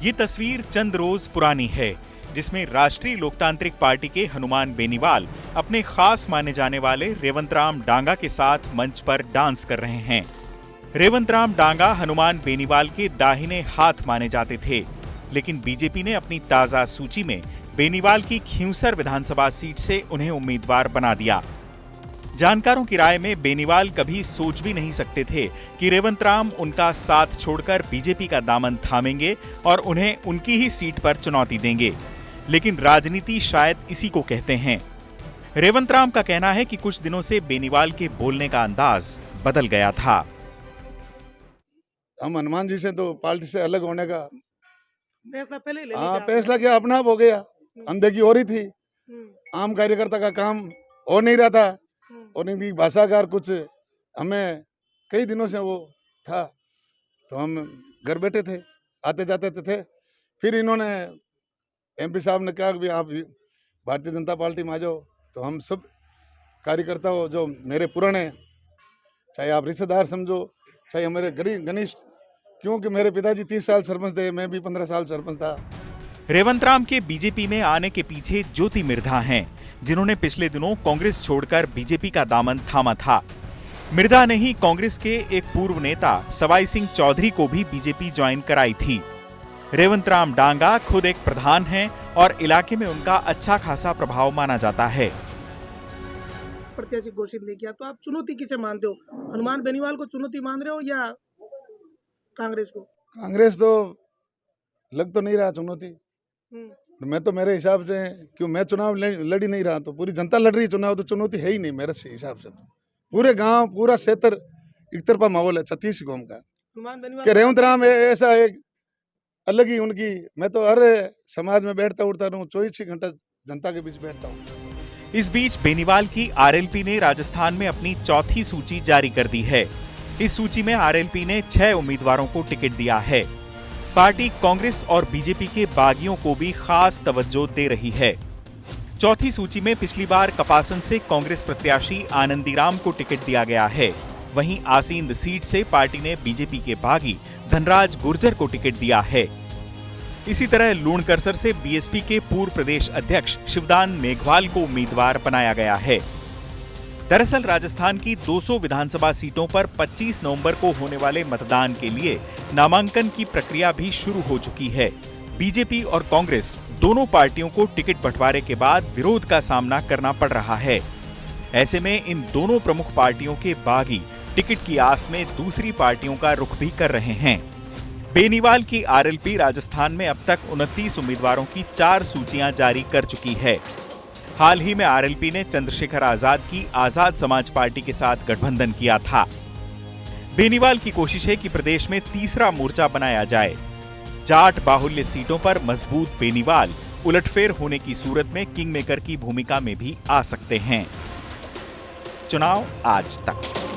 ये तस्वीर चंद रोज पुरानी है, जिसमें राष्ट्रीय लोकतांत्रिक पार्टी के हनुमान बेनीवाल अपने खास माने जाने वाले रेवंत राम डांगा के साथ मंच पर डांस कर रहे हैं। रेवंत राम डांगा हनुमान बेनीवाल के दाहिने हाथ माने जाते थे, लेकिन बीजेपी ने अपनी ताजा सूची में बेनीवाल की खींवसर विधानसभा सीट से उन्हें उम्मीदवार बना दिया। जानकारों की राय में बेनीवाल कभी सोच भी नहीं सकते थे कि रेवंत राम उनका साथ छोड़कर बीजेपी का दामन थामेंगे और उन्हें उनकी ही सीट पर चुनौती देंगे। लेकिन राजनीति शायद इसी को कहते हैं। रेवंत राम का कहना है कि कुछ दिनों से बेनीवाल के बोलने का अंदाज बदल गया था। हम हनुमान जी से तो पार्टी से अलग होने का फैसला पहले ले लिया। फैसला किया, अपना आप हो गया। अनदेखी हो रही थी, आम कार्यकर्ता का काम हो नहीं रहा था और इनकी भाषाकार कुछ हमें कई दिनों से वो था, तो हम घर बैठे थे, आते जाते थे। फिर इन्होंने एमपी साहब ने कहा कि आप भारतीय जनता पार्टी में आ जाओ, तो हम सब कार्यकर्ता हो जो मेरे पुराने, चाहे आप रिश्तेदार समझो, चाहे हमारे गरीब घनिष्ठ, क्योंकि मेरे पिताजी 30 साल सरपंच थे, मैं भी 15 साल सरपंच था। रेवंत राम के बीजेपी में आने के पीछे ज्योति मिर्धा हैं, जिन्होंने पिछले दिनों कांग्रेस छोड़कर बीजेपी का दामन थामा था। मिर्धा ने ही कांग्रेस के एक पूर्व नेता सवाई सिंह चौधरी को भी बीजेपी ज्वाइन कराई थी। रेवंत राम डांगा खुद एक प्रधान हैं और इलाके में उनका अच्छा खासा प्रभाव माना जाता है। प्रत्याशी घोषित नहीं किया, तो आप चुनौती किसे मानते हो? हनुमान बेनीवाल को चुनौती मान रहे हो या कांग्रेस को? कांग्रेस तो लग तो नहीं रहा चुनौती। मैं तो मेरे हिसाब से, क्यों मैं चुनाव लड़ी नहीं रहा, तो पूरी जनता लड़ रही चुनाव, तो चुनौती है ही नहीं मेरे हिसाब से। पूरे गांव, पूरा क्षेत्र एक तरफा माहौल है 36 गांव का। कि रेवंत राम ऐसा एक अलग ही उनकी, मैं तो हर समाज में बैठता उठता रहूं, 24 घंटा जनता के बीच बैठता हूँ। इस बीच बेनीवाल की आरएलपी ने राजस्थान में अपनी चौथी सूची जारी कर दी है। इस सूची में आरएलपी ने 6 उम्मीदवारों को टिकट दिया है। पार्टी कांग्रेस और बीजेपी के बागियों को भी खास तवज्जो दे रही है। चौथी सूची में पिछली बार कपासन से कांग्रेस प्रत्याशी आनंदीराम को टिकट दिया गया है। वहीं आसींद सीट से पार्टी ने बीजेपी के बागी धनराज गुर्जर को टिकट दिया है। इसी तरह लूणकरसर से बीएसपी के पूर्व प्रदेश अध्यक्ष शिवदान मेघवाल को उम्मीदवार बनाया गया है। दरअसल राजस्थान की 200 विधानसभा सीटों पर 25 नवंबर को होने वाले मतदान के लिए नामांकन की प्रक्रिया भी शुरू हो चुकी है। बीजेपी और कांग्रेस दोनों पार्टियों को टिकट बंटवारे के बाद विरोध का सामना करना पड़ रहा है। ऐसे में इन दोनों प्रमुख पार्टियों के बागी टिकट की आस में दूसरी पार्टियों का रुख भी कर रहे हैं। बेनीवाल की आरएलपी राजस्थान में अब तक 29 उम्मीदवारों की 4 सूचियां जारी कर चुकी है। हाल ही में आरएलपी ने चंद्रशेखर आजाद की आजाद समाज पार्टी के साथ गठबंधन किया था। बेनीवाल की कोशिश है कि प्रदेश में तीसरा मोर्चा बनाया जाए। जाट बाहुल्य सीटों पर मजबूत बेनीवाल उलटफेर होने की सूरत में किंग मेकर की भूमिका में भी आ सकते हैं। चुनाव आज तक।